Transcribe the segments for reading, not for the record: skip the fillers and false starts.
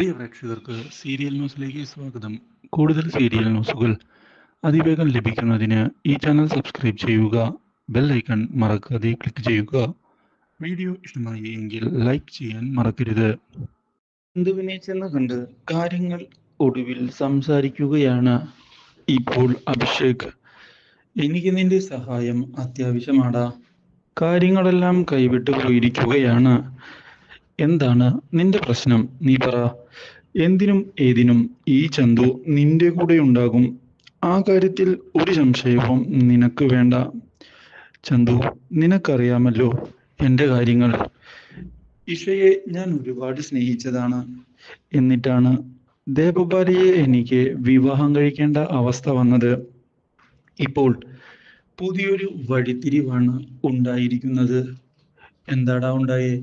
പ്രിയ പ്രേക്ഷകർക്ക് സീരിയൽ ന്യൂസിലേക്ക് സ്വാഗതം. കൂടുതൽ സീരിയൽ ന്യൂസുകൾ അതിവേഗം ലഭിക്കുന്നതിന് ഈ ചാനൽ സബ്സ്ക്രൈബ് ചെയ്യുക. ബെൽ ഐക്കൺ മറക്കാതെ ക്ലിക്ക് ചെയ്യുക. വീഡിയോ ഇഷ്ടമായി എങ്കിൽ ലൈക്ക് ചെയ്യാൻ മറക്കരുത്. ബന്ധുവിനെ ചെന്ന് കണ്ട് കാര്യങ്ങൾ ഒടുവിൽ സംസാരിക്കുകയാണ് ഇപ്പോൾ അഭിഷേക്. എനിക്ക് നിന്റെ സഹായം അത്യാവശ്യമാടാ. കാര്യങ്ങളെല്ലാം കൈവിട്ടു പോയിരിക്കുകയാണ്. എന്താണ് നിന്റെ പ്രശ്നം? നീ പറ. എന്തിനും ഏതിനും ഈ ചന്തു നിന്റെ കൂടെ ഉണ്ടാകും. ആ കാര്യത്തിൽ ഒരു സംശയവും നിനക്ക് വേണ്ട. ചന്തു, നിനക്കറിയാമല്ലോ എൻ്റെ കാര്യങ്ങൾ. ഇഷയെ ഞാൻ ഒരുപാട് സ്നേഹിച്ചതാണ്. എന്നിട്ടാണ് ദേവബാലയെ എനിക്ക് വിവാഹം കഴിക്കേണ്ട അവസ്ഥ വന്നത്. ഇപ്പോൾ പുതിയൊരു വഴിത്തിരിവാണ് ഉണ്ടായിരിക്കുന്നത്. എന്താടാ ഉണ്ടായേ?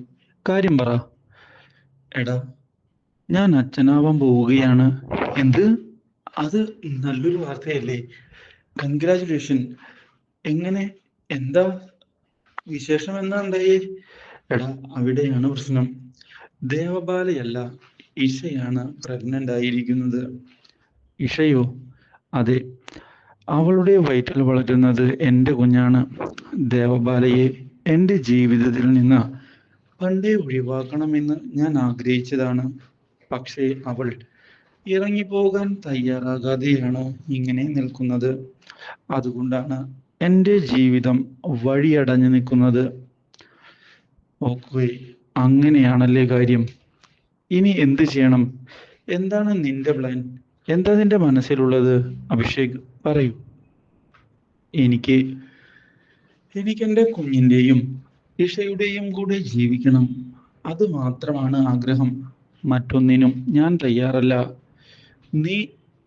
കാര്യം പറ. എടാ, ഞാൻ അച്ഛനാവാൻ പോവുകയാണ്. എന്ത്? അത് നല്ലൊരു വാർത്തയല്ലേ? കൺഗ്രാചുലേഷൻ. എങ്ങനെ? എന്താ വിശേഷം? എന്താ ഉണ്ടായേ? എടാ, അവിടെയാണ് പ്രശ്നം. ദേവബാലയല്ല, ഇഷയാണ് പ്രഗ്നന്റ് ആയിരിക്കുന്നത്. ഇഷയോ? അതെ, അവളുടെ വയറ്റിൽ വളരുന്നത് എൻ്റെ കുഞ്ഞാണ്. ദേവബാലയെ എൻ്റെ ജീവിതത്തിൽ നിന്ന് പണ്ടേ ഒഴിവാക്കണമെന്ന് ഞാൻ ആഗ്രഹിച്ചതാണ്. പക്ഷേ അവൾ ഇറങ്ങിപ്പോകാൻ തയ്യാറാകാതെയാണ് ഇങ്ങനെ നിൽക്കുന്നത്. അതുകൊണ്ടാണ് എൻ്റെ ജീവിതം വഴിയടഞ്ഞു നിൽക്കുന്നത്. ഓക്കെ, അങ്ങനെയാണല്ലേ കാര്യം. ഇനി എന്ത് ചെയ്യണം? എന്താണ് നിന്റെ പ്ലാൻ? എന്താ നിന്റെ മനസ്സിലുള്ളത്? അഭിഷേക്, പറയൂ. എനിക്ക് എൻ്റെ കുഞ്ഞിൻ്റെയും ഇഷയുടെയും കൂടെ ജീവിക്കണം. അത് മാത്രമാണ് ആഗ്രഹം. മറ്റൊന്നിനും ഞാൻ തയ്യാറല്ല. നീ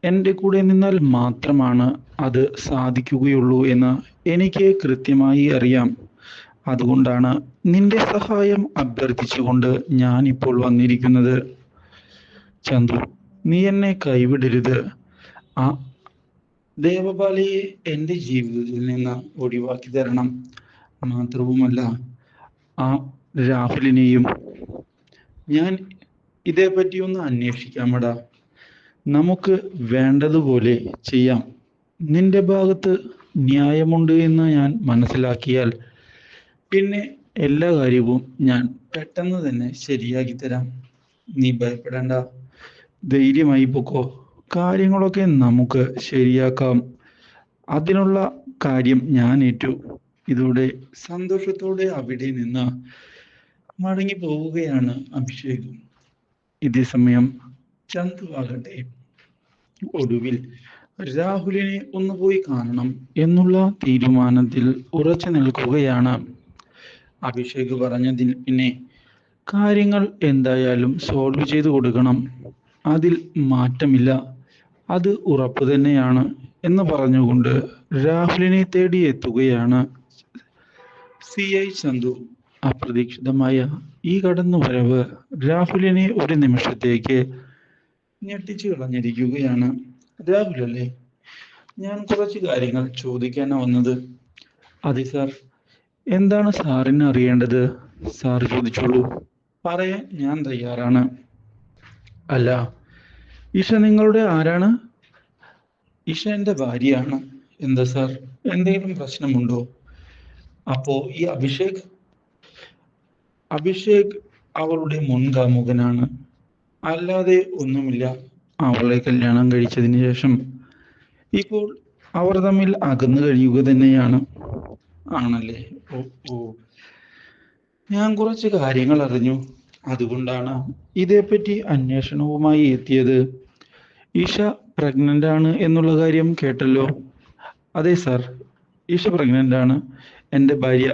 എൻ്റെ കൂടെ നിന്നാൽ മാത്രമാണ് അത് സാധിക്കുകയുള്ളൂ എന്ന് എനിക്ക് കൃത്യമായി അറിയാം. അതുകൊണ്ടാണ് നിന്റെ സഹായം അഭ്യർത്ഥിച്ചുകൊണ്ട് ഞാൻ ഇപ്പോൾ വന്നിരിക്കുന്നത്. ചന്തു, നീ എന്നെ കൈവിടരുത്. ആ ദേവബാലയെ എൻ്റെ ജീവിതത്തിൽ നിന്ന് ഒഴിവാക്കി തരണം. മാത്രവുമല്ല, ആ രാഹുലിനെയും. ഞാൻ ഇതേപ്പറ്റി ഒന്ന് അന്വേഷിക്കാമടാ. നമുക്ക് വേണ്ടതുപോലെ ചെയ്യാം. നിന്റെ ഭാഗത്ത് ന്യായമുണ്ട് എന്ന് ഞാൻ മനസ്സിലാക്കിയാൽ പിന്നെ എല്ലാ കാര്യവും ഞാൻ പെട്ടെന്ന് തന്നെ ശരിയാക്കി തരാം. നീ ഭയപ്പെടേണ്ട, ധൈര്യമായി പൊക്കോ. കാര്യങ്ങളൊക്കെ നമുക്ക് ശരിയാക്കാം. അതിനുള്ള കാര്യം ഞാൻ ഏറ്റു. ഇതോടെ സന്തോഷത്തോടെ അവിടെ നിന്ന് മടങ്ങി പോവുകയാണ് അഭിഷേക്. ഇതേ സമയം ചന്തു ആകട്ടെ ഒടുവിൽ രാഹുലിനെ ഒന്ന് പോയി കാണണം എന്നുള്ള തീരുമാനത്തിൽ ഉറച്ചു നിൽക്കുകയാണ്. അഭിഷേക് പറഞ്ഞതിൽ പിന്നെ കാര്യങ്ങൾ എന്തായാലും സോൾവ് ചെയ്തു കൊടുക്കണം. അതിൽ മാറ്റമില്ല, അത് ഉറപ്പ് തന്നെയാണ് എന്ന് പറഞ്ഞുകൊണ്ട് രാഹുലിനെ തേടി എത്തുകയാണ് CI ചന്തു. അപ്രതീക്ഷിതമായ ഈ കടന്നുവരവ് രാഹുലിനെ ഒരു നിമിഷത്തേക്ക് ഞെട്ടിച്ചു കളഞ്ഞിരിക്കുകയാണ്. രാഹുൽ അല്ലേ? ഞാൻ കുറച്ച് കാര്യങ്ങൾ ചോദിക്കാനാ വന്നത്. അതെ സാർ. എന്താണ് സാറിന് അറിയേണ്ടത്? സാർ ചോദിച്ചോളൂ. പറയാൻ ഞാൻ തയ്യാറാണ്. അല്ല, ഇഷ നിങ്ങളുടെ ആരാണ്? ഇഷ എൻ്റെ ഭാര്യയാണ്. എന്താ സാർ, എന്തെങ്കിലും പ്രശ്നമുണ്ടോ? അപ്പോ ഈ അഭിഷേക് അവളുടെ മുൻകാമുകനാണ്, അല്ലാതെ ഒന്നുമില്ല. അവളെ കല്യാണം കഴിച്ചതിന് ശേഷം ഇപ്പോൾ അവർ തമ്മിൽ അകന്നു കഴിയുക തന്നെയാണ്. ആണല്ലേ? ഓ ഓ, ഞാൻ കുറച്ച് കാര്യങ്ങൾ അറിഞ്ഞു. അതുകൊണ്ടാണ് ഇതേപ്പറ്റി അന്വേഷണവുമായി എത്തിയത്. ഇഷ പ്രഗ്നന്റ് ആണ് എന്നുള്ള കാര്യം കേട്ടല്ലോ? അതെ സാർ, ഇഷ പ്രഗ്നന്റ് ആണ്. എൻ്റെ ഭാര്യ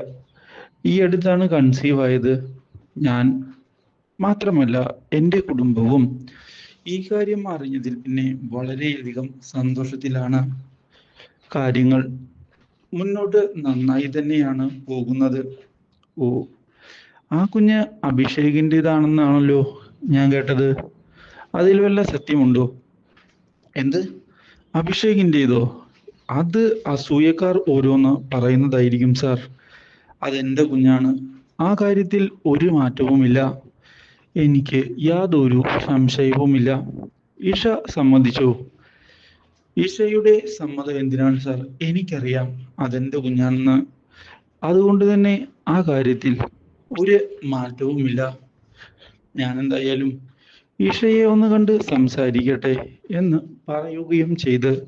ഈ അടുത്താണ് കൺസീവ് ആയത്. ഞാൻ മാത്രമല്ല, എൻ്റെ കുടുംബവും ഈ കാര്യം അറിഞ്ഞതിൽ പിന്നെ വളരെയധികം സന്തോഷത്തിലാണ്. കാര്യങ്ങൾ മുന്നോട്ട് നന്നായി തന്നെയാണ് പോകുന്നത്. ഓ, ആ കുഞ്ഞ് അഭിഷേകിൻ്റെതാണെന്നാണല്ലോ ഞാൻ കേട്ടത്. അതിൽ വല്ല സത്യമുണ്ടോ? എന്ത്? അഭിഷേകിൻ്റെതോ? അത് അസൂയക്കാർ ഓരോന്ന് പറയുന്നതായിരിക്കും സാർ. അതെന്റെ കുഞ്ഞാണ്. ആ കാര്യത്തിൽ ഒരു മാറ്റവുമില്ല. എനിക്ക് യാതൊരു സംശയവുമില്ല. ഇഷ സമ്മതിച്ചു. ഇഷയുടെ സമ്മതം എന്തിനാണ് സാർ? എനിക്കറിയാം അതെന്റെ കുഞ്ഞാണെന്ന്. അതുകൊണ്ട് തന്നെ ആ കാര്യത്തിൽ ഒരു മാറ്റവുമില്ല. ഞാൻ എന്തായാലും ഇഷയെ ഒന്ന് കണ്ട് സംസാരിക്കട്ടെ എന്ന് പറയുകയും ചെയ്ത്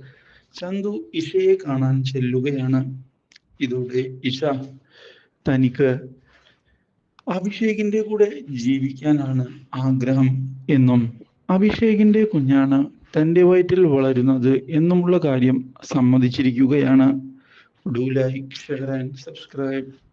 ചന്തു ഇഷയെ കാണാൻ ചെല്ലുകയാണ്. ഇതോടെ ഇഷ തനിക്ക് അഭിഷേകിന്റെ കൂടെ ജീവിക്കാനാണ് ആഗ്രഹം എന്നും അഭിഷേകിന്റെ കുഞ്ഞാണ് തന്റെ വയറ്റിൽ വളരുന്നത് എന്നുമുള്ള കാര്യം സമ്മതിച്ചിരിക്കുകയാണ്. Do like, share and subscribe.